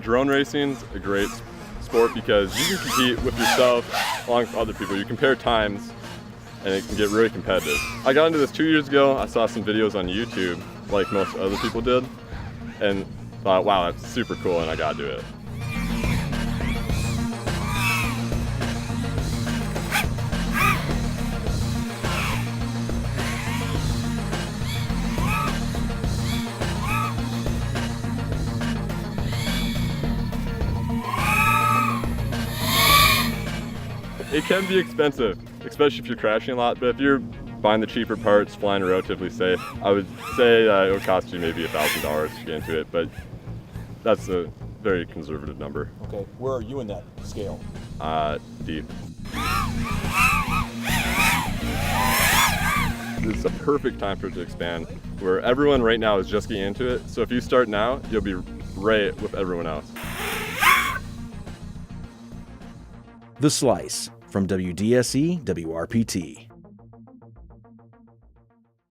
drone racing's a great sport because you can compete with yourself along with other people. You compare times and it can get really competitive. I got into this 2 years ago. I saw some videos on YouTube like most other people did and thought, wow, that's super cool and I gotta do it. It can be expensive, especially if you're crashing a lot, but if you're buying the cheaper parts, flying relatively safe, I would say it would cost you maybe $1,000 to get into it, but that's a very conservative number. Okay, where are you in that scale? Deep. It's a perfect time for it to expand, where everyone right now is just getting into it, so if you start now, you'll be right with everyone else. The Slice from WDSE WRPT.